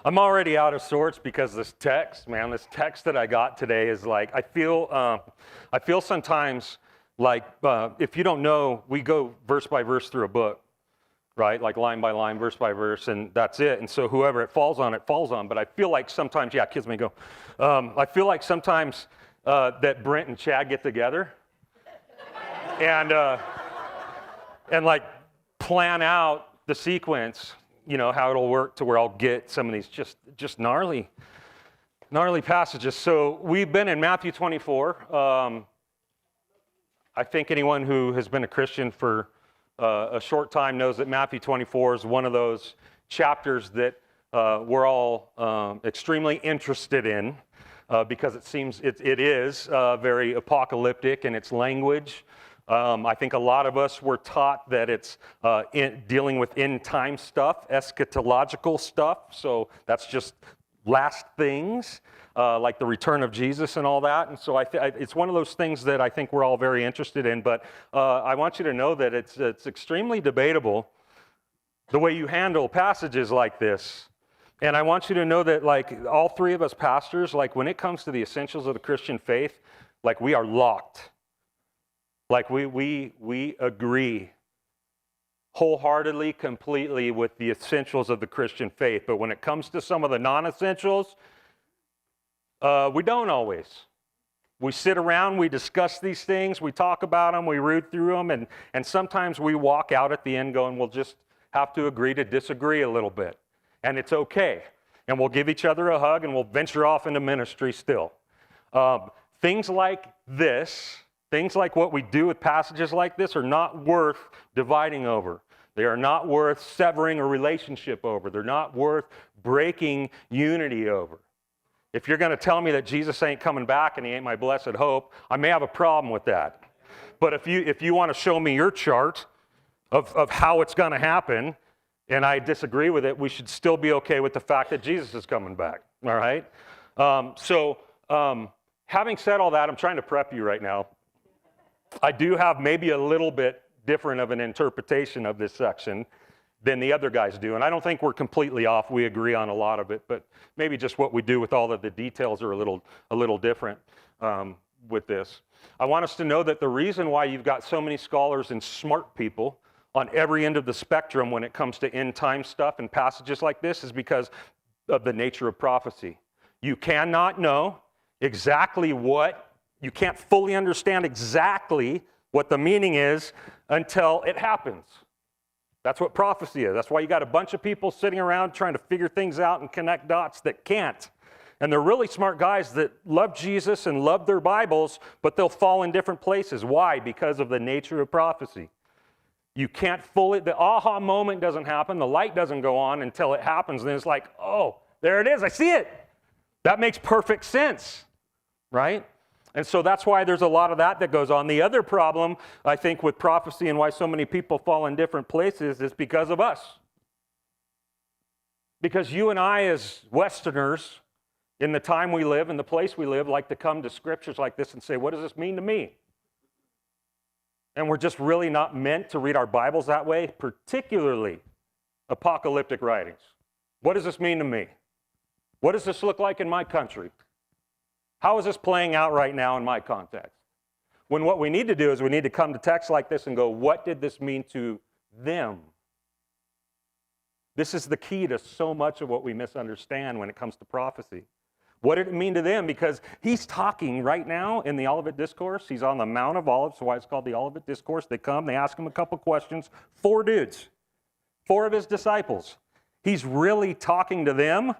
I'm already out of sorts because this text that I got today is like, I feel sometimes like, if you don't know, we go verse by verse through a book, right? Like line by line, verse by verse, and that's it. And so whoever it falls on. But I feel like sometimes, yeah, kids may go. I feel like sometimes that Brent and Chad get together and like plan out the sequence, how it'll work to where I'll get some of these just gnarly passages. So we've been in Matthew 24. I think anyone who has been a Christian for a short time knows that Matthew 24 is one of those chapters that we're all extremely interested in because it is very apocalyptic in its language. I think a lot of us were taught that it's dealing with end-time stuff, eschatological stuff, so that's just last things, like the return of Jesus and all that. And so it's one of those things that I think we're all very interested in, but I want you to know that it's extremely debatable the way you handle passages like this. And I want you to know that, like, all three of us pastors, like, when it comes to the essentials of the Christian faith, like, we are locked. Like we agree wholeheartedly, completely with the essentials of the Christian faith. But when it comes to some of the non-essentials, we don't always. We sit around, we discuss these things, we talk about them, we read through them, and sometimes we walk out at the end going, we'll just have to agree to disagree a little bit. And it's okay. And we'll give each other a hug and we'll venture off into ministry still. Things like this, things like what we do with passages like this are not worth dividing over. They are not worth severing a relationship over. They're not worth breaking unity over. If you're going to tell me that Jesus ain't coming back and he ain't my blessed hope, I may have a problem with that. But if you want to show me your chart of how it's going to happen and I disagree with it, we should still be okay with the fact that Jesus is coming back. All right? Having said all that, I'm trying to prep you right now. I do have maybe a little bit different of an interpretation of this section than the other guys do. And I don't think we're completely off. We agree on a lot of it, but maybe just what we do with all of the details are a little different with this. I want us to know that the reason why you've got so many scholars and smart people on every end of the spectrum when it comes to end time stuff and passages like this is because of the nature of prophecy. You cannot know exactly you can't fully understand exactly what the meaning is until it happens. That's what prophecy is. That's why you got a bunch of people sitting around trying to figure things out and connect dots that can't. And they're really smart guys that love Jesus and love their Bibles, but they'll fall in different places. Why? Because of the nature of prophecy. You can't the aha moment doesn't happen, the light doesn't go on until it happens, and then it's like, oh, there it is, I see it. That makes perfect sense, right? And so that's why there's a lot of that goes on. The other problem, I think, with prophecy and why so many people fall in different places is because of us. Because you and I as Westerners, in the time we live, in the place we live, like to come to scriptures like this and say, what does this mean to me? And we're just really not meant to read our Bibles that way, particularly apocalyptic writings. What does this mean to me? What does this look like in my country? How is this playing out right now in my context? When what we need to do is we need to come to texts like this and go, what did this mean to them? This is the key to so much of what we misunderstand when it comes to prophecy. What did it mean to them? Because he's talking right now in the Olivet Discourse. He's on the Mount of Olives, so why it's called the Olivet Discourse. They come, they ask him a couple questions. 4 dudes, 4 of his disciples. He's really talking to them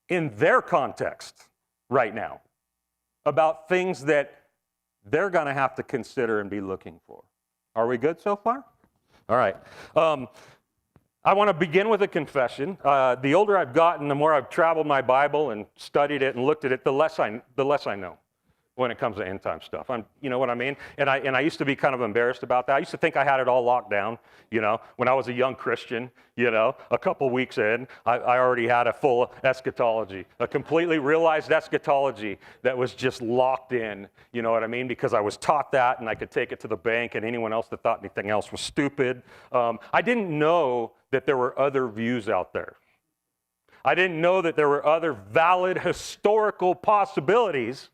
in their context right now about things that they're going to have to consider and be looking for. Are we good so far? All right. I want to begin with a confession. The older I've gotten, the more I've traveled my Bible and studied it and looked at it, the less I know when it comes to end time stuff. You know what I mean? And I used to be kind of embarrassed about that. I used to think I had it all locked down. When I was a young Christian, a couple weeks in, I already had a full eschatology, a completely realized eschatology that was just locked in. You know what I mean? Because I was taught that, and I could take it to the bank, and anyone else that thought anything else was stupid. I didn't know that there were other views out there. I didn't know that there were other valid historical possibilities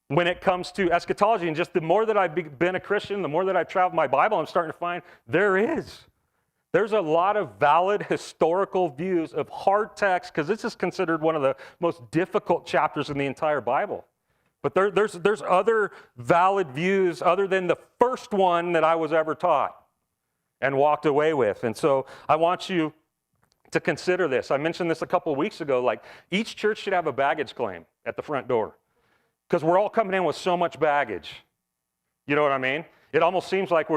when it comes to eschatology. And just the more that I've been a Christian, the more that I've traveled my Bible, I'm starting to find there's a lot of valid historical views of hard text, because this is considered one of the most difficult chapters in the entire Bible. But there's other valid views other than the first one that I was ever taught and walked away with. And so I want you to consider this. I mentioned this a couple of weeks ago, like each church should have a baggage claim at the front door, because we're all coming in with so much baggage. You know what I mean? It almost seems like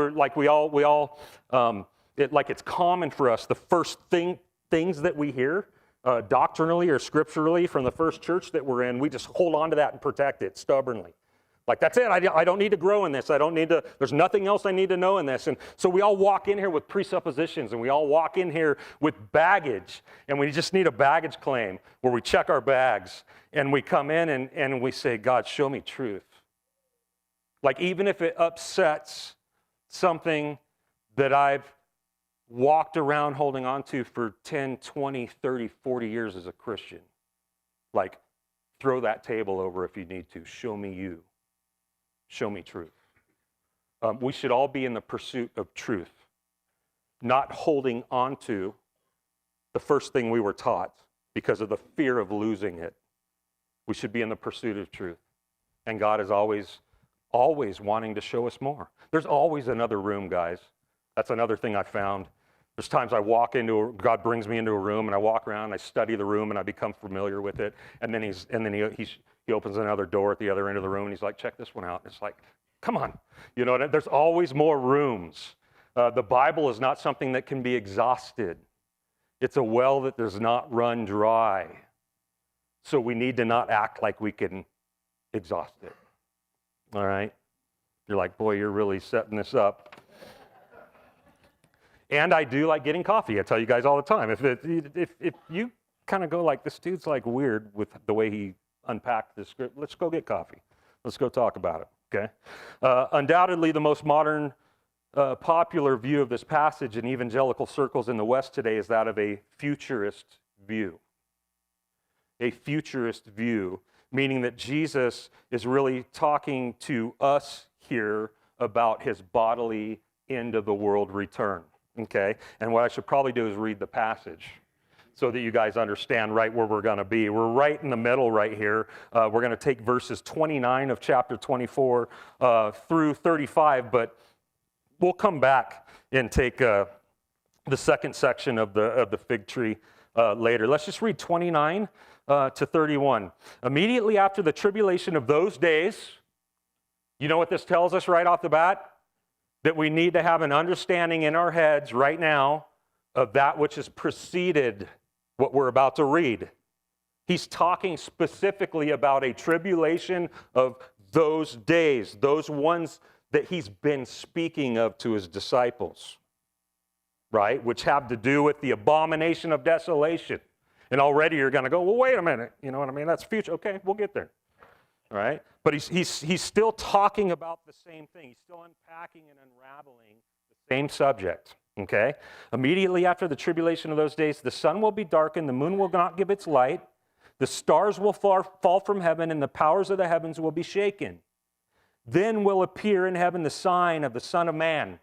it's common for us. The first things that we hear doctrinally or scripturally from the first church that we're in, we just hold on to that and protect it stubbornly. Like, that's it. I don't need to grow in this. There's nothing else I need to know in this. And so we all walk in here with presuppositions, and we all walk in here with baggage, and we just need a baggage claim where we check our bags, and we come in and we say, God, show me truth. Like, even if it upsets something that I've walked around holding on to for 10, 20, 30, 40 years as a Christian, like, throw that table over if you need to. Show me you. Show me truth. We should all be in the pursuit of truth, not holding on to the first thing we were taught because of the fear of losing it. We should be in the pursuit of truth. And God is always wanting to show us more. There's always another room, guys. That's another thing I found. There's times I walk God brings me into a room, and I walk around, and I study the room, and I become familiar with it. And then he opens another door at the other end of the room, and he's like, check this one out. And it's like, come on. You know, there's always more rooms. The Bible is not something that can be exhausted. It's a well that does not run dry. So we need to not act like we can exhaust it. All right? You're like, boy, you're really setting this up. And I do like getting coffee. I tell you guys all the time. If you kind of go like, this dude's like weird with the way he unpacked the script, let's go get coffee. Let's go talk about it, okay? Undoubtedly, the most modern popular view of this passage in evangelical circles in the West today is that of a futurist view. A futurist view, meaning that Jesus is really talking to us here about his bodily end of the world return. Okay, and what I should probably do is read the passage so that you guys understand right where we're going to be. We're right in the middle right here. We're going to take verses 29 of chapter 24 through 35, but we'll come back and take the second section of the fig tree later. Let's just read 29 to 31. Immediately after the tribulation of those days, you know what this tells us right off the bat? That we need to have an understanding in our heads right now of that which has preceded what we're about to read. He's talking specifically about a tribulation of those days, those ones that he's been speaking of to his disciples, right? Which have to do with the abomination of desolation. And already you're going to go, well, wait a minute. You know what I mean? That's future. Okay, we'll get there. All right? But he's still talking about the same thing. He's still unpacking and unraveling the same subject, okay? Immediately after the tribulation of those days, the sun will be darkened, the moon will not give its light, the stars will fall from heaven, and the powers of the heavens will be shaken. Then will appear in heaven the sign of the Son of Man,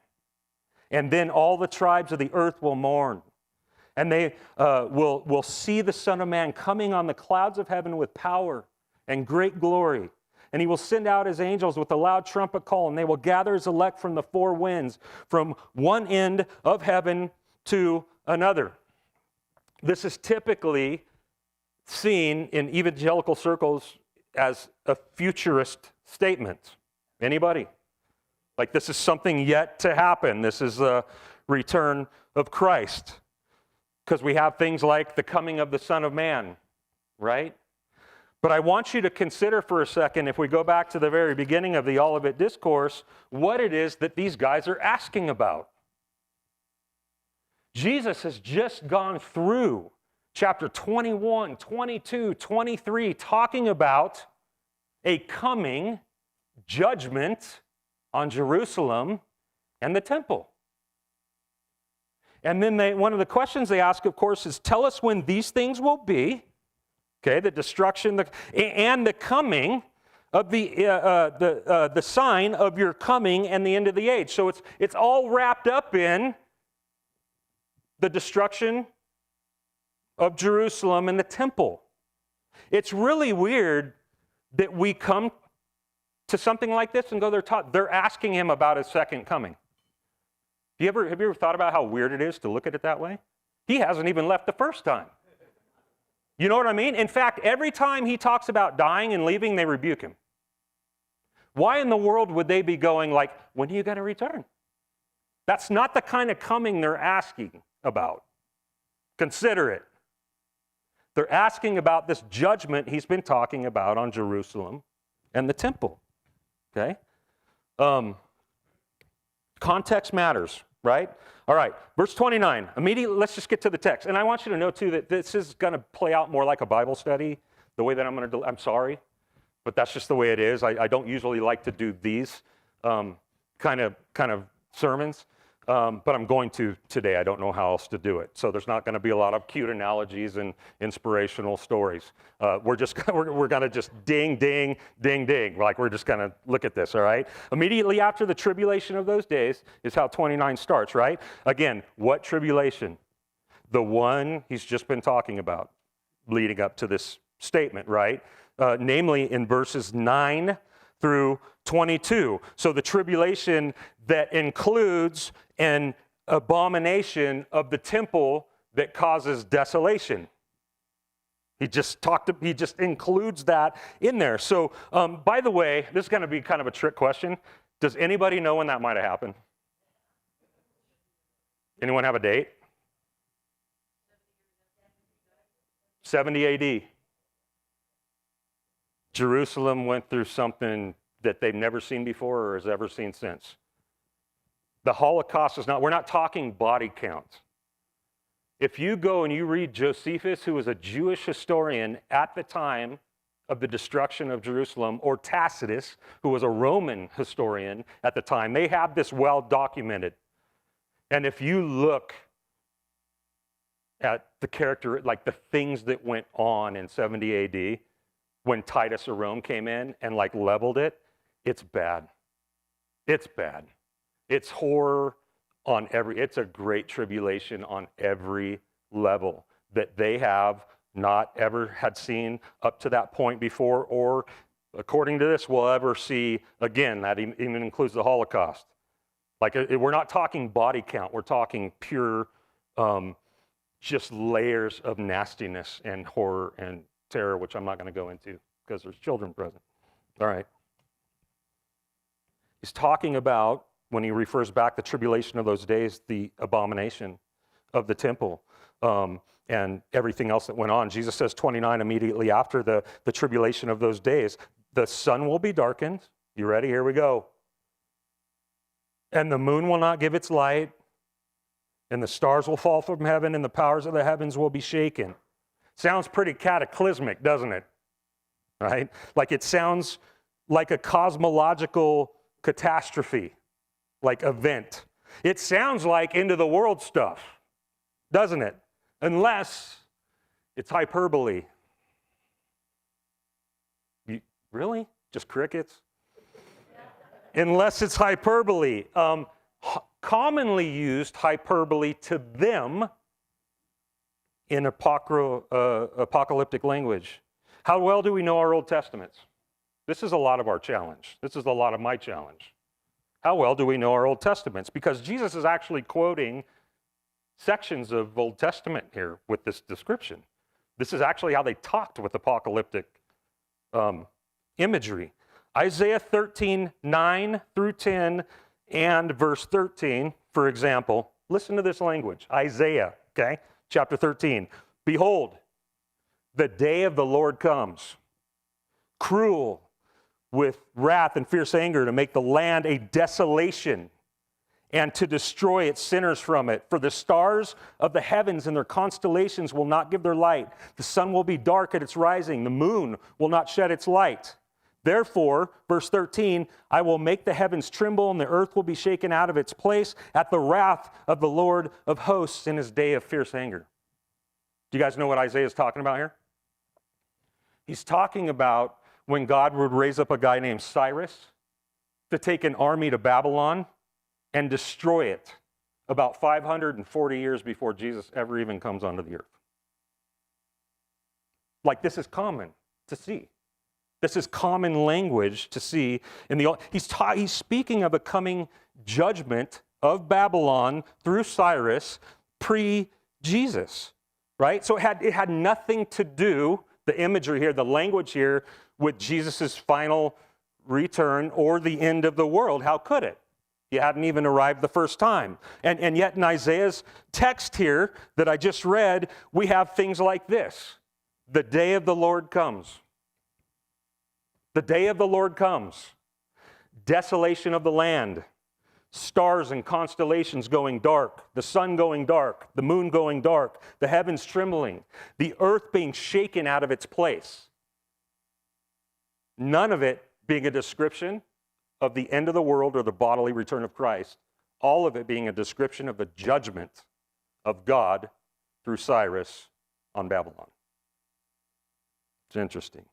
and then all the tribes of the earth will mourn. And they will see the Son of Man coming on the clouds of heaven with power and great glory. And he will send out his angels with a loud trumpet call, and they will gather his elect from the four winds, from one end of heaven to another. This is typically seen in evangelical circles as a futurist statement. Anybody? Like, this is something yet to happen. This is the return of Christ. Because we have things like the coming of the Son of Man, right? But I want you to consider for a second, if we go back to the very beginning of the Olivet Discourse, what it is that these guys are asking about. Jesus has just gone through chapter 21, 22, 23, talking about a coming judgment on Jerusalem and the temple. And then one of the questions they ask, of course, is tell us when these things will be, okay, the destruction and the coming of the sign of your coming and the end of the age. So it's all wrapped up in the destruction of Jerusalem and the temple. It's really weird that we come to something like this and go, they're asking him about his second coming. Have you ever thought about how weird it is to look at it that way? He hasn't even left the first time. You know what I mean? In fact, every time he talks about dying and leaving, they rebuke him. Why in the world would they be going like, when are you going to return? That's not the kind of coming they're asking about. Consider it. They're asking about this judgment he's been talking about on Jerusalem and the temple. Okay? Context matters, right? All right, verse 29. Immediately, let's just get to the text. And I want you to know, too, that this is going to play out more like a Bible study, the way that I'm going to do. I'm sorry, but that's just the way it is. I don't usually like to do these kind of sermons, but I'm going to today. I don't know how else to do it. So there's not going to be a lot of cute analogies and inspirational stories. We're going to just ding, ding, ding, ding. Like we're just going to look at this, all right? Immediately after the tribulation of those days is how 29 starts, right? Again, what tribulation? The one he's just been talking about leading up to this statement, right? Namely in verses 9 through 22. So the tribulation that includes an abomination of the temple that causes desolation. He just includes that in there. So, by the way, this is going to be kind of a trick question. Does anybody know when that might have happened? Anyone have a date? 70 AD. Jerusalem went through something that they've never seen before or has ever seen since. The Holocaust is we're not talking body count. If you go and you read Josephus, who was a Jewish historian at the time of the destruction of Jerusalem, or Tacitus, who was a Roman historian at the time, they have this well documented. And if you look at the character, like the things that went on in 70 AD, when Titus of Rome came in and like leveled it, it's bad. It's bad. It's horror on it's a great tribulation on every level that they have not ever had seen up to that point before, or according to this, we'll ever see again. That even includes the Holocaust. Like we're not talking body count. We're talking pure, just layers of nastiness and horror and terror, which I'm not going to go into because there's children present. All right. He's talking about, when he refers back the tribulation of those days, the abomination of the temple and everything else that went on. Jesus says 29, immediately after the tribulation of those days, the sun will be darkened. You ready? Here we go. And the moon will not give its light, and the stars will fall from heaven, and the powers of the heavens will be shaken. Sounds pretty cataclysmic, doesn't it? Right? Like it sounds like a cosmological catastrophe, like event. It sounds like end of the world stuff, doesn't it? Unless it's hyperbole. Really? Just crickets? Unless it's hyperbole. Commonly used hyperbole to them in apocalyptic language. How well do we know our Old Testaments? This is a lot of our challenge. This is a lot of my challenge. How well do we know our Old Testaments? Because Jesus is actually quoting sections of Old Testament here with this description. This is actually how they talked with apocalyptic imagery. Isaiah 13, 9 through 10 and verse 13, for example. Listen to this language. Isaiah, okay, chapter 13. Behold, the day of the Lord comes, cruel with wrath and fierce anger, to make the land a desolation and to destroy its sinners from it. For the stars of the heavens and their constellations will not give their light. The sun will be dark at its rising. The moon will not shed its light. Therefore, verse 13, I will make the heavens tremble and the earth will be shaken out of its place at the wrath of the Lord of hosts in his day of fierce anger. Do you guys know what Isaiah is talking about here? He's talking about when God would raise up a guy named Cyrus to take an army to Babylon and destroy it about 540 years before Jesus ever even comes onto the earth. Like, this is common to see. This is common language to see in the. He's speaking of a coming judgment of Babylon through Cyrus pre-Jesus, right? So it had nothing to do, the imagery here, the language here, with Jesus' final return or the end of the world. How could it? He hadn't even arrived the first time. And yet in Isaiah's text here that I just read, we have things like this. The day of the Lord comes. The day of the Lord comes. Desolation of the land. Stars and constellations going dark. The sun going dark. The moon going dark. The heavens trembling. The earth being shaken out of its place. None of it being a description of the end of the world or the bodily return of Christ. All of it being a description of the judgment of God through Cyrus on Babylon. It's interesting.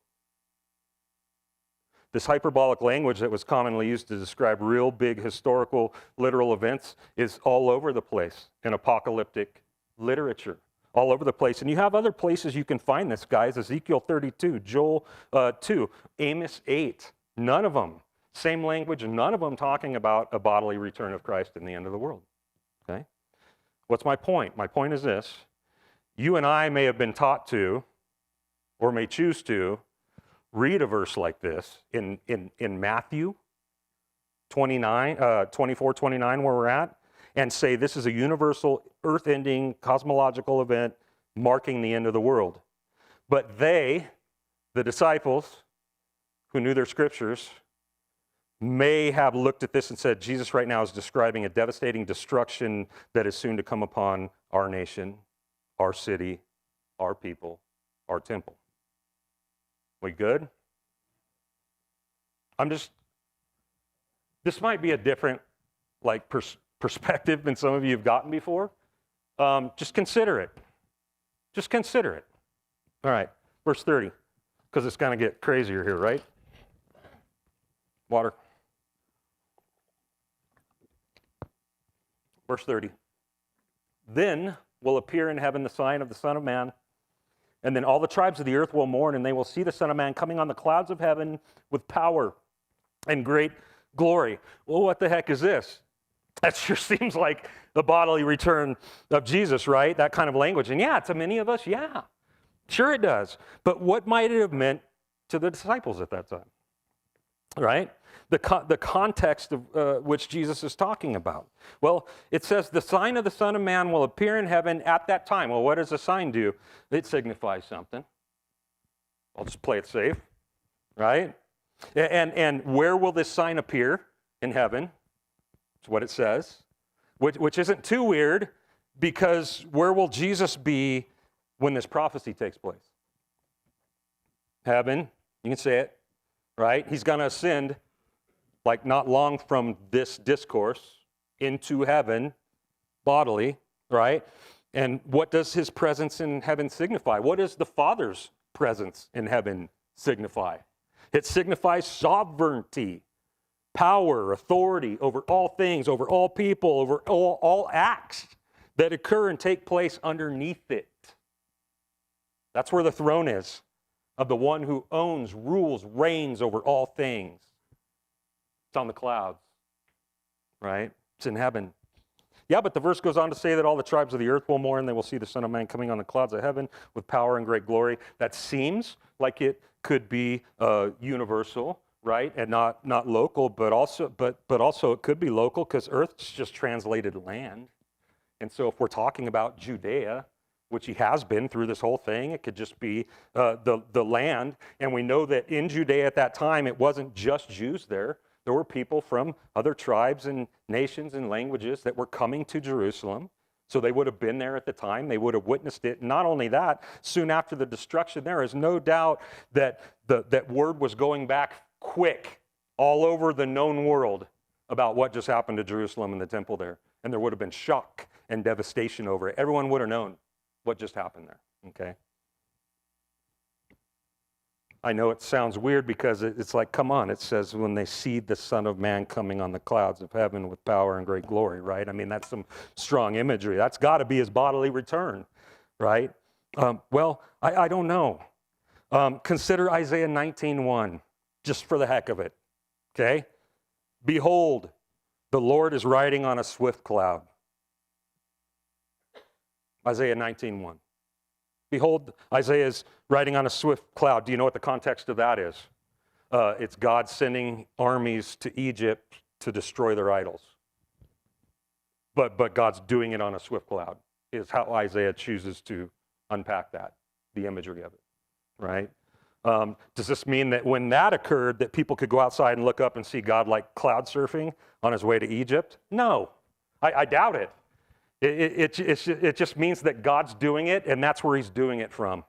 This hyperbolic language that was commonly used to describe real big historical literal events is all over the place in apocalyptic literature. All over the place. And you have other places you can find this, guys. Ezekiel 32, Joel 2, Amos 8. None of them, same language, and none of them talking about a bodily return of Christ in the end of the world. Okay? What's my point? My point is this. You and I may have been taught to, or may choose to, read a verse like this in Matthew 24, 29, where we're at, and say this is a universal, earth-ending, cosmological event marking the end of the world. But they, the disciples, who knew their scriptures, may have looked at this and said, Jesus right now is describing a devastating destruction that is soon to come upon our nation, our city, our people, our temple. We good? This might be a different, perspective than some of you have gotten before. Just consider it. Just consider it. All right, verse 30, because it's going to get crazier here, right? Water. Verse 30. Then will appear in heaven the sign of the Son of Man, and then all the tribes of the earth will mourn, and they will see the Son of Man coming on the clouds of heaven with power and great glory. Well, what the heck is this? That sure seems like the bodily return of Jesus, right? That kind of language. And yeah, to many of us, yeah, sure it does. But what might it have meant to the disciples at that time, right? The context of which Jesus is talking about. Well, it says the sign of the Son of Man will appear in heaven at that time. Well, what does a sign do? It signifies something. I'll just play it safe, right? And where will this sign appear in heaven? That's what it says, which isn't too weird, because where will Jesus be when this prophecy takes place? Heaven, you can say it, right? He's going to ascend, like not long from this discourse, into heaven, bodily, right? And what does his presence in heaven signify? What does the Father's presence in heaven signify? It signifies sovereignty, power, authority over all things, over all people, over all acts that occur and take place underneath it. That's where the throne is, of the one who owns, rules, reigns over all things. It's on the clouds, right? It's in heaven. Yeah, but the verse goes on to say that all the tribes of the earth will mourn. They will see the Son of Man coming on the clouds of heaven with power and great glory. That seems like it could be universal, right? And not local, but also it could be local, because earth's just translated land. And so if we're talking about Judea, which he has been through this whole thing, it could just be the land. And we know that in Judea at that time, it wasn't just Jews there. There were people from other tribes and nations and languages that were coming to Jerusalem. So they would have been there at the time. They would have witnessed it. Not only that, soon after the destruction, there is no doubt that that word was going back quick all over the known world about what just happened to Jerusalem and the temple there. And there would have been shock and devastation over it. Everyone would have known what just happened there, okay? I know it sounds weird because it's like, come on, it says when they see the Son of Man coming on the clouds of heaven with power and great glory, right? I mean, that's some strong imagery. That's got to be his bodily return, right? I don't know. Consider Isaiah 19:1, just for the heck of it, okay? Behold, the Lord is riding on a swift cloud. Isaiah 19:1. Behold, Isaiah is riding on a swift cloud. Do you know what the context of that is? It's God sending armies to Egypt to destroy their idols. But God's doing it on a swift cloud, is how Isaiah chooses to unpack that, the imagery of it, right? Does this mean that when that occurred, that people could go outside and look up and see God like cloud surfing on his way to Egypt? No, I doubt it. It just means that God's doing it, and that's where he's doing it from.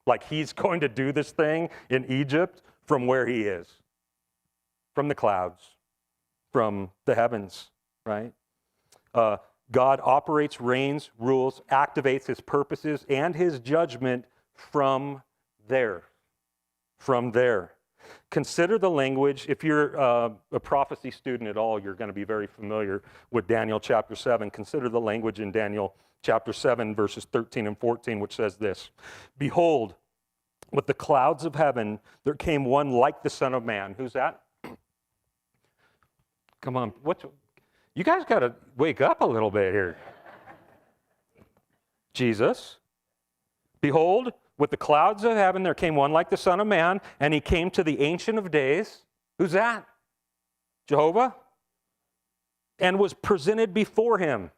Like he's going to do this thing in Egypt from where he is, from the clouds, from the heavens, right? God operates, reigns, rules, activates his purposes and his judgment from there. From there. Consider the language. If you're a prophecy student at all, you're going to be very familiar with Daniel chapter 7. Consider the language in Daniel chapter 7, verses 13 and 14, which says this. Behold, with the clouds of heaven, there came one like the Son of Man. Who's that? Come on. You guys got to wake up a little bit here. Jesus. Behold, with the clouds of heaven, there came one like the Son of Man, and he came to the Ancient of Days. Who's that? Jehovah? And was presented before him.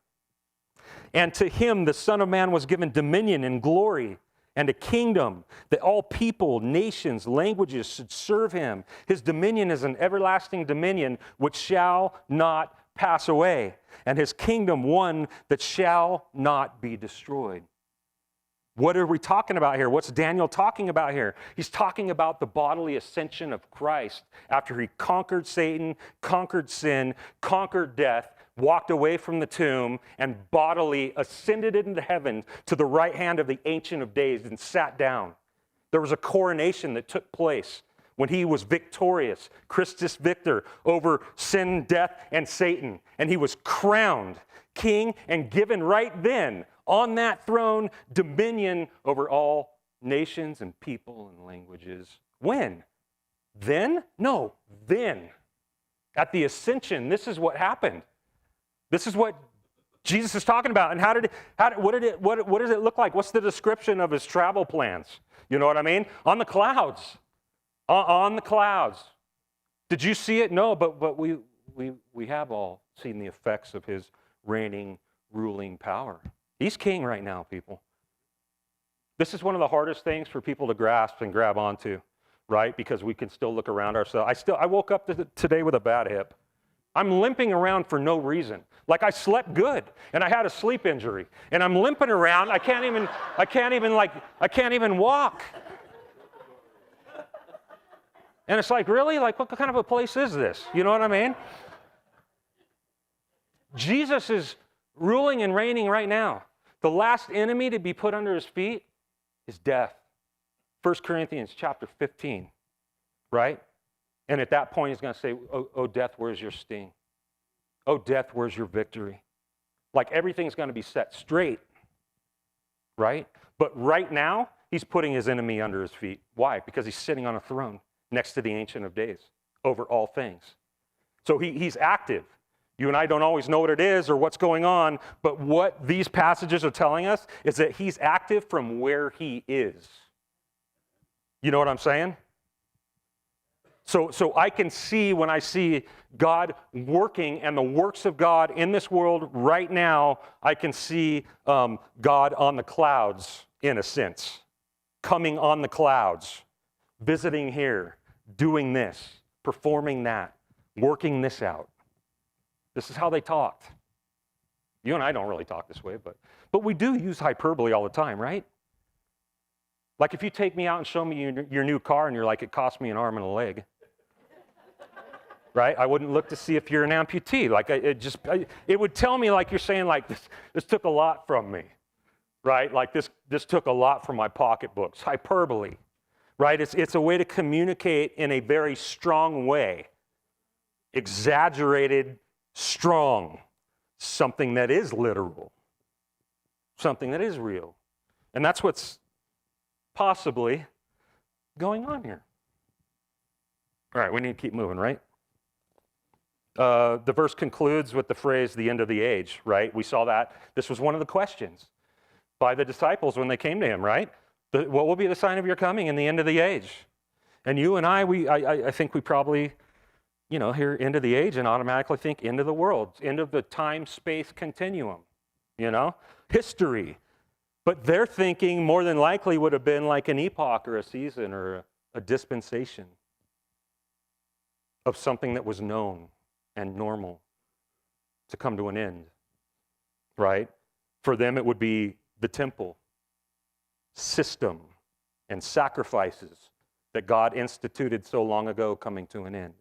And to him, the Son of Man was given dominion and glory and a kingdom that all people, nations, languages should serve him. His dominion is an everlasting dominion which shall not pass away, and his kingdom one that shall not be destroyed. What are we talking about here? What's Daniel talking about here? He's talking about the bodily ascension of Christ after he conquered Satan, conquered sin, conquered death, walked away from the tomb, and bodily ascended into heaven to the right hand of the Ancient of Days and sat down. There was a coronation that took place when he was victorious, Christus Victor, over sin, death, and Satan. And he was crowned king and given right then on that throne dominion over all nations and people and languages. When? Then? No, then. At the ascension, this is what happened. This is what Jesus is talking about. And what does it look like? What's the description of his travel plans? You know what I mean? On the clouds. On the clouds. Did you see it? No, but we have all seen the effects of his reigning, ruling power. He's king right now, people. This is one of the hardest things for people to grasp and grab onto, right? Because we can still look around ourselves. I woke up today with a bad hip. I'm limping around for no reason. Like I slept good and I had a sleep injury and I'm limping around. I can't even walk. And it's like, really? Like what kind of a place is this? You know what I mean? Jesus is ruling and reigning right now. The last enemy to be put under his feet is death. 1 Corinthians chapter 15, right? And at that point, he's going to say, oh, death, where's your sting? Oh, death, where's your victory? Like everything's going to be set straight, right? But right now, he's putting his enemy under his feet. Why? Because he's sitting on a throne next to the Ancient of Days over all things. So he's active. You and I don't always know what it is or what's going on, but what these passages are telling us is that he's active from where he is. You know what I'm saying? So I can see when I see God working and the works of God in this world right now, I can see God on the clouds in a sense, coming on the clouds, visiting here, doing this, performing that, working this out. This is how they talked. You and I don't really talk this way, but we do use hyperbole all the time, right? Like if you take me out and show me your new car and you're like, it cost me an arm and a leg, right? I wouldn't look to see if you're an amputee. Like it would tell me like you're saying like this took a lot from me, right? Like this took a lot from my pocketbooks. Hyperbole, right? It's a way to communicate in a very strong way. Exaggerated, strong, something that is literal, something that is real. And that's what's possibly going on here. All right, we need to keep moving, right? The verse concludes with the phrase, the end of the age, right? We saw that. This was one of the questions by the disciples when they came to him, right? What will be the sign of your coming and the end of the age? And you and I think we probably, hear end of the age and automatically think end of the world, end of the time-space continuum, history. But their thinking more than likely would have been like an epoch or a season or a dispensation of something that was known and normal to come to an end, right? For them, it would be the temple system and sacrifices that God instituted so long ago coming to an end.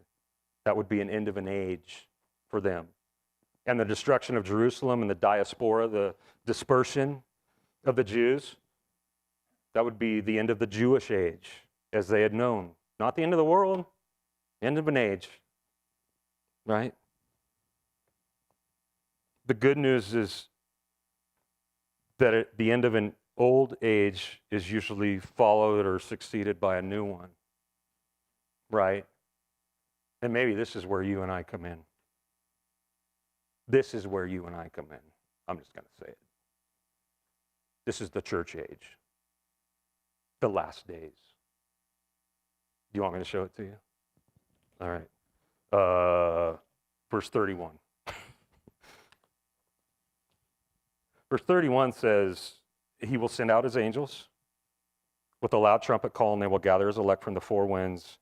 That would be an end of an age for them. And the destruction of Jerusalem and the diaspora, the dispersion of the Jews, that would be the end of the Jewish age as they had known. Not the end of the world, end of an age, right? The good news is that at the end of an old age is usually followed or succeeded by a new one, right? And maybe this is where you and I come in. This is where you and I come in. I'm just going to say it. This is the church age, the last days. Do you want me to show it to you? All right. Verse 31. Verse 31 says, he will send out his angels with a loud trumpet call, and they will gather his elect from the four winds,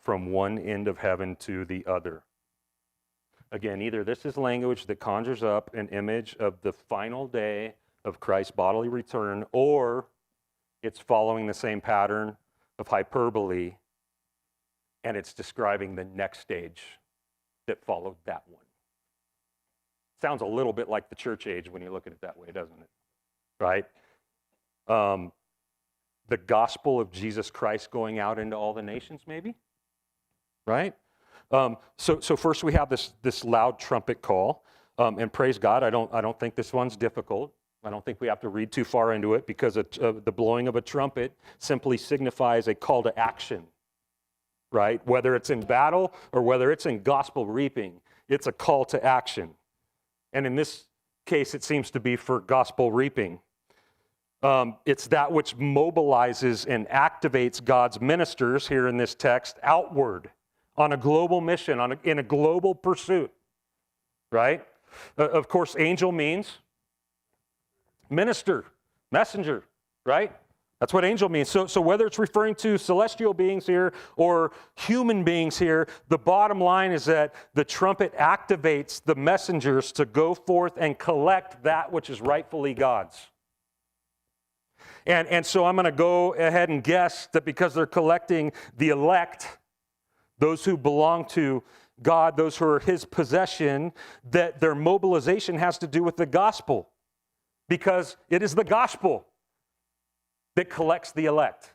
from one end of heaven to the other. Again, either this is language that conjures up an image of the final day of Christ's bodily return, or it's following the same pattern of hyperbole, and it's describing the next stage that followed that one. Sounds a little bit like the church age when you look at it that way, doesn't it? Right? The gospel of Jesus Christ going out into all the nations, maybe? Right? So first we have this loud trumpet call, and praise God, I don't think this one's difficult. I don't think we have to read too far into it because the blowing of a trumpet simply signifies a call to action, right? Whether it's in battle or whether it's in gospel reaping, it's a call to action. And in this case, it seems to be for gospel reaping. It's that which mobilizes and activates God's ministers here in this text outward on a global mission, in a global pursuit, right? Of course, angel means minister, messenger, right? That's what angel means. So whether it's referring to celestial beings here or human beings here, the bottom line is that the trumpet activates the messengers to go forth and collect that which is rightfully God's. And so I'm going to go ahead and guess that because they're collecting the elect, those who belong to God, those who are his possession, that their mobilization has to do with the gospel. Because it is the gospel that collects the elect.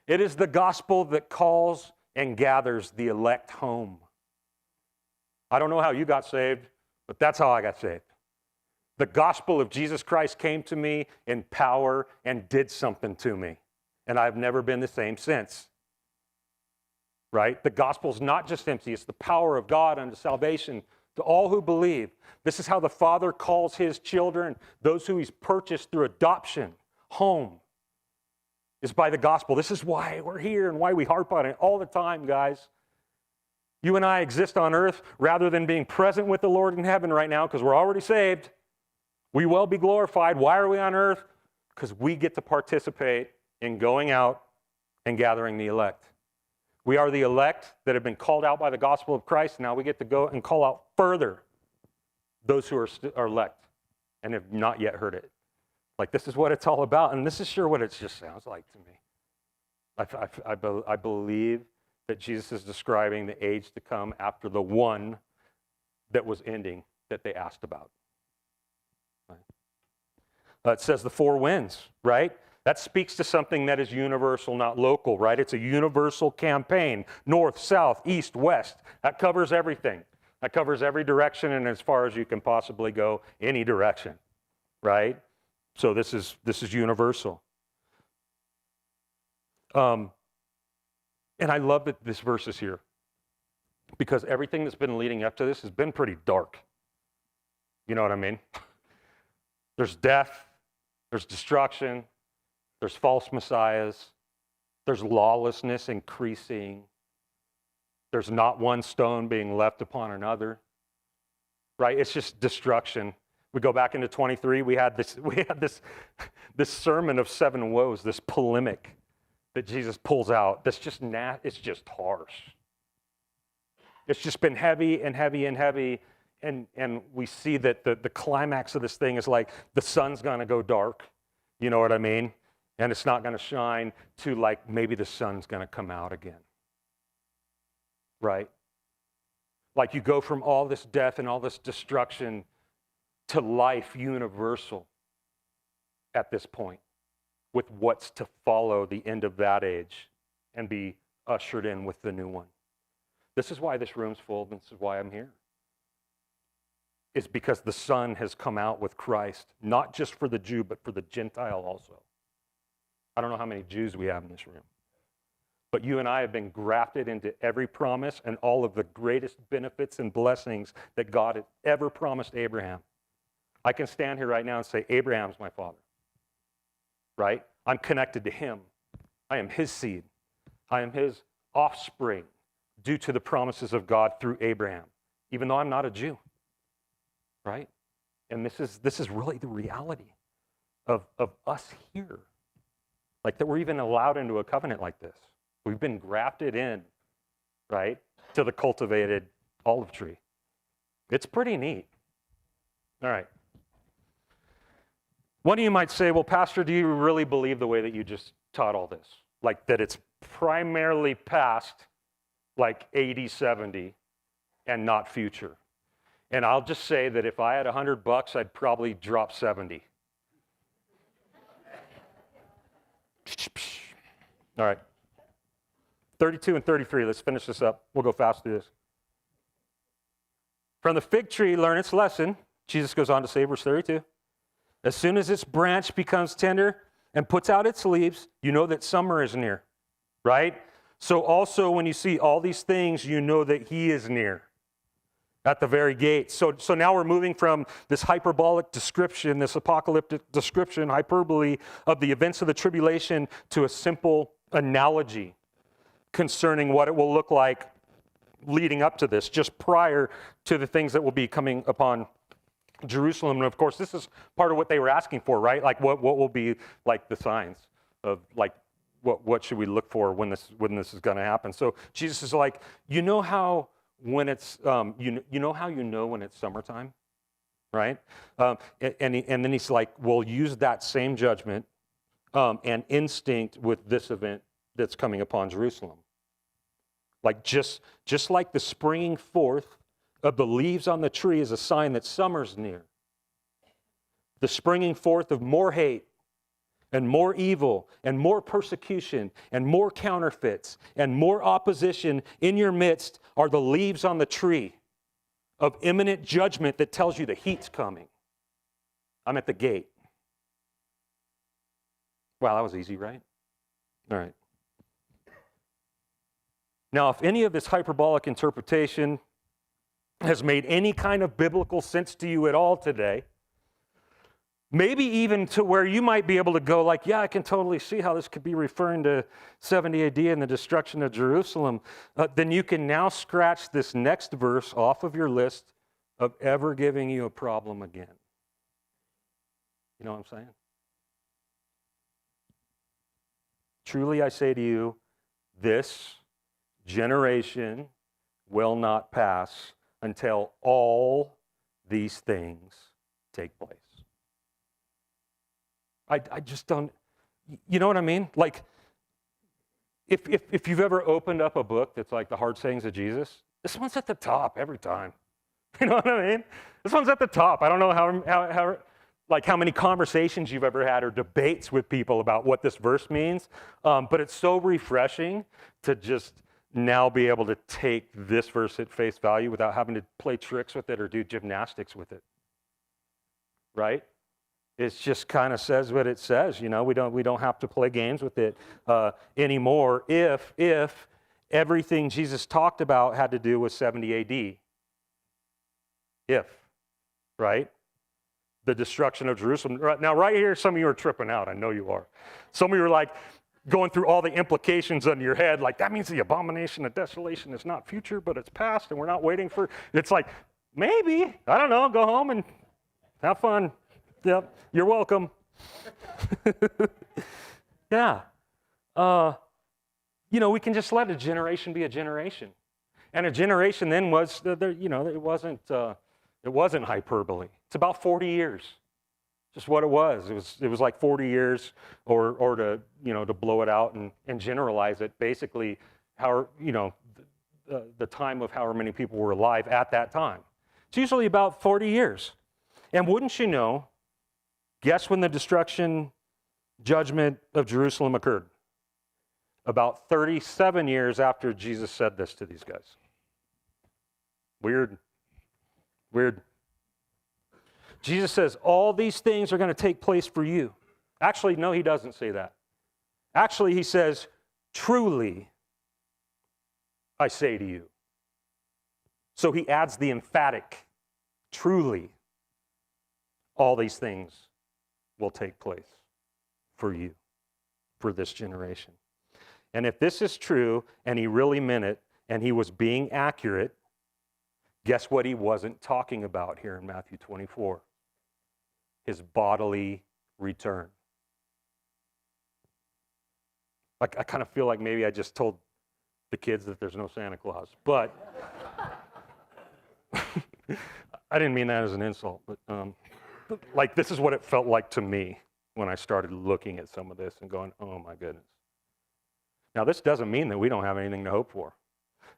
It is the gospel that calls and gathers the elect home. I don't know how you got saved, but that's how I got saved. The gospel of Jesus Christ came to me in power and did something to me. And I've never been the same since. Right? The gospel's not just empty, it's the power of God unto salvation to all who believe. This is how the Father calls his children, those who he's purchased through adoption, home, is by the gospel. This is why we're here and why we harp on it all the time, guys. You and I exist on earth rather than being present with the Lord in heaven right now because we're already saved. We will be glorified. Why are we on earth? Because we get to participate in going out and gathering the elect. We are the elect that have been called out by the gospel of Christ. Now we get to go and call out further those who are elect and have not yet heard it. Like, this is what it's all about, and this is sure what it just sounds like to me. I believe that Jesus is describing the age to come after the one that was ending that they asked about. Right? It says the four winds, right? That speaks to something that is universal, not local, right? It's a universal campaign. North, south, east, west. That covers everything. That covers every direction and as far as you can possibly go, any direction, right? So this is universal. And I love that this verse is here because everything that's been leading up to this has been pretty dark. You know what I mean? There's death, there's destruction, there's false messiahs, there's lawlessness increasing, there's not one stone being left upon another, right? It's just destruction. We go back into 23, we had this sermon of seven woes, this polemic that Jesus pulls out. That's just it's just harsh. It's just been heavy and heavy and heavy, and we see that the climax of this thing is like the sun's gonna go dark, you know what I mean? And it's not gonna shine to like maybe the sun's gonna come out again, right? Like you go from all this death and all this destruction to life universal at this point, with what's to follow the end of that age and be ushered in with the new one. This is why this room's full, and this is why I'm here. It's because the Son has come out with Christ, not just for the Jew, but for the Gentile also. I don't know how many Jews we have in this room, but you and I have been grafted into every promise and all of the greatest benefits and blessings that God had ever promised Abraham. I can stand here right now and say, Abraham's my father, right? I'm connected to him. I am his seed. I am his offspring due to the promises of God through Abraham, even though I'm not a Jew, right? And this is really the reality of us here, like that we're even allowed into a covenant like this. We've been grafted in, right, to the cultivated olive tree. It's pretty neat. All right. One of you might say, well, Pastor, do you really believe the way that you just taught all this? Like that it's primarily past like 80, 70 and not future. And I'll just say that if I had $100, I'd probably drop 70. All right. 32 and 33, let's finish this up. We'll go fast through this. From the fig tree, learn its lesson. Jesus goes on to say, verse 32. As soon as its branch becomes tender and puts out its leaves, you know that summer is near, right? So also when you see all these things, you know that he is near at the very gate. So now we're moving from this hyperbolic description, this apocalyptic description, hyperbole of the events of the tribulation to a simple analogy concerning what it will look like leading up to this, just prior to the things that will be coming upon Jerusalem. And of course, this is part of what they were asking for, right? Like what will be like the signs of like what should we look for when this is going to happen? So Jesus is like, you know how when it's you know how you know when it's summertime, right? And then he's like, well, use that same judgment and instinct with this event that's coming upon Jerusalem. Like just like the springing forth of the leaves on the tree is a sign that summer's near. The springing forth of more hate and more evil and more persecution and more counterfeits and more opposition in your midst are the leaves on the tree of imminent judgment that tells you the heat's coming. I'm at the gate. Wow, that was easy, right? All right. Now, if any of this hyperbolic interpretation has made any kind of biblical sense to you at all today, maybe even to where you might be able to go like, yeah, I can totally see how this could be referring to 70 AD and the destruction of Jerusalem, then you can now scratch this next verse off of your list of ever giving you a problem again. You know what I'm saying? Truly I say to you, this generation will not pass until all these things take place. I just don't, you know what I mean? Like, if you've ever opened up a book that's like the hard sayings of Jesus, this one's at the top every time. You know what I mean? This one's at the top. I don't know how many conversations you've ever had or debates with people about what this verse means, but it's so refreshing to just now be able to take this verse at face value without having to play tricks with it or do gymnastics with it, right? It just kind of says what it says. You know, we don't have to play games with it anymore. If everything Jesus talked about had to do with 70 A.D. Right? The destruction of Jerusalem. Now, right here, some of you are tripping out. I know you are. Some of you are like going through all the implications in your head, like that means the abomination of desolation is not future, but it's past, and we're not waiting for. It's like maybe, I don't know. Go home and have fun. Yep, you're welcome. Yeah. We can just let a generation be a generation. And a generation then was, it wasn't hyperbole. It's about 40 years. Just what it was. It was like 40 years, or to blow it out and generalize it. Basically, the time of however many people were alive at that time. It's usually about 40 years. And wouldn't you know, guess when the destruction, judgment of Jerusalem occurred? About 37 years after Jesus said this to these guys. Weird. Jesus says, all these things are going to take place for you. Actually, no, he doesn't say that. Actually, he says, truly, I say to you. So he adds the emphatic, truly, all these things will take place for you, for this generation. And if this is true, and he really meant it, and he was being accurate, guess what he wasn't talking about here in Matthew 24? His bodily return. I kind of feel like maybe I just told the kids that there's no Santa Claus, but I didn't mean that as an insult, but like this is what it felt like to me when I started looking at some of this and going, oh my goodness. Now this doesn't mean that we don't have anything to hope for.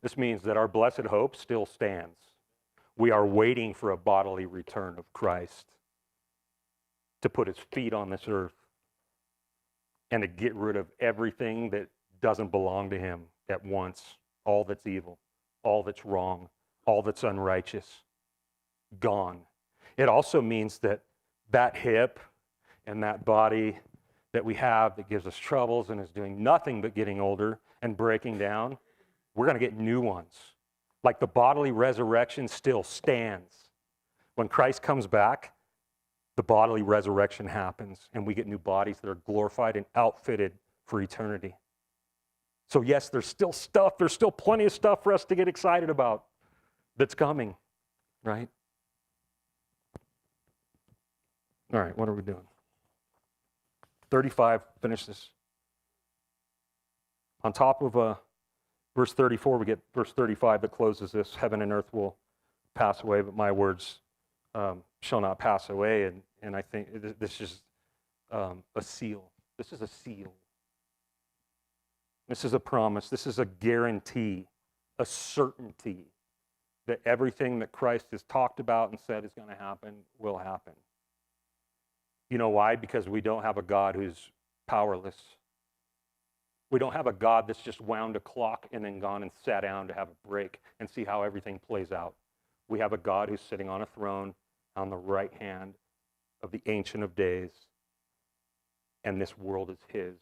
This means that our blessed hope still stands. We are waiting for a bodily return of Christ to put his feet on this earth and to get rid of everything that doesn't belong to him at once. All that's evil, all that's wrong, all that's unrighteous, gone. It also means that that hip and that body that we have that gives us troubles and is doing nothing but getting older and breaking down, we're going to get new ones. Like the bodily resurrection still stands. When Christ comes back, the bodily resurrection happens and we get new bodies that are glorified and outfitted for eternity. So yes, there's still plenty of stuff for us to get excited about that's coming, right? All right, what are we doing? 35, finish this. On top of verse 34, we get verse 35 that closes this. Heaven and earth will pass away, but my words shall not pass away. And I think this is a seal. This is a seal. This is a promise. This is a guarantee, a certainty that everything that Christ has talked about and said is going to happen will happen. You know why? Because we don't have a God who's powerless. We don't have a God that's just wound a clock and then gone and sat down to have a break and see how everything plays out. We have a God who's sitting on a throne on the right hand of the Ancient of Days, and this world is his.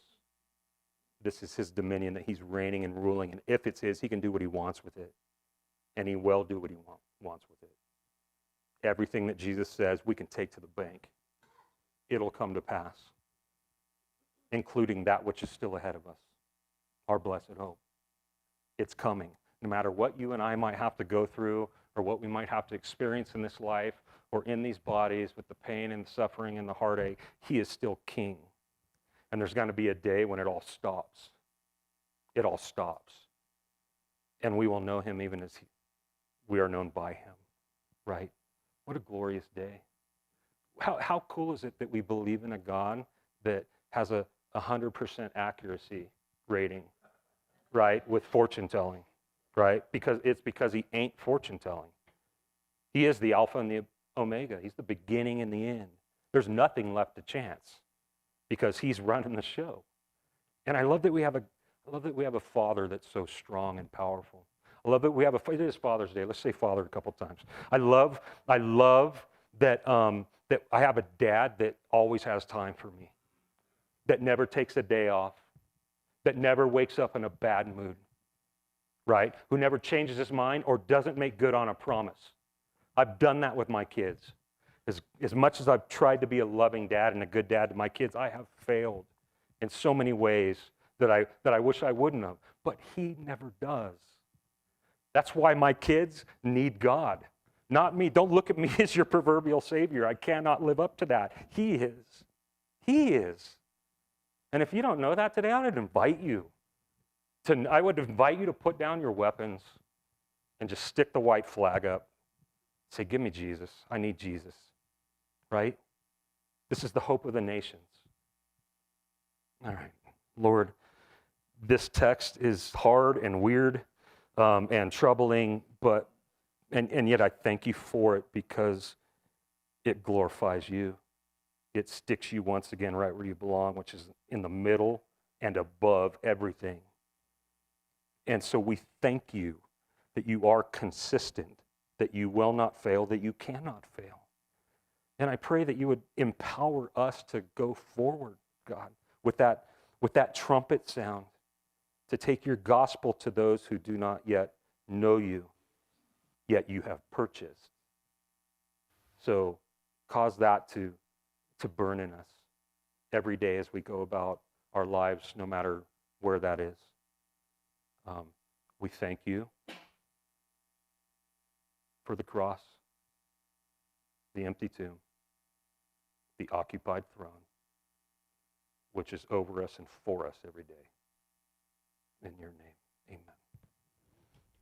This is his dominion that he's reigning and ruling, and if it's his, he can do what he wants with it, and he will do what he wants with it. Everything that Jesus says we can take to the bank. It'll come to pass, including that which is still ahead of us, our blessed hope. It's coming. No matter what you and I might have to go through or what we might have to experience in this life or in these bodies with the pain and the suffering and the heartache, he is still king. And there's going to be a day when it all stops. It all stops. And we will know him even as we are known by him, right? What a glorious day. How cool is it that we believe in a God that has a 100% accuracy rating, right, with fortune telling, right? Because he ain't fortune telling. He is the Alpha and the Omega. He's the beginning and the end. There's nothing left to chance because he's running the show. And I love that we have a Father that's so strong and powerful. I love that we have it is Father's Day. Let's say Father a couple times. I love that that I have a dad that always has time for me, that never takes a day off, that never wakes up in a bad mood, right? Who never changes his mind or doesn't make good on a promise. I've done that with my kids. As much as I've tried to be a loving dad and a good dad to my kids, I have failed in so many ways that I wish I wouldn't have. But he never does. That's why my kids need God, not me. Don't look at me as your proverbial savior. I cannot live up to that. He is. He is. And if you don't know that today, I would invite you to put down your weapons and just stick the white flag up. Say, give me Jesus. I need Jesus. Right? This is the hope of the nations. All right. Lord, this text is hard and weird and troubling, and yet I thank you for it because it glorifies you. It sticks you once again right where you belong, which is in the middle and above everything. And so we thank you that you are consistent, that you will not fail, that you cannot fail. And I pray that you would empower us to go forward, God, with that trumpet sound, to take your gospel to those who do not yet know you, yet you have purchased. So cause that to burn in us every day as we go about our lives, no matter where that is. We thank you for the cross, the empty tomb, the occupied throne, which is over us and for us every day. In your name.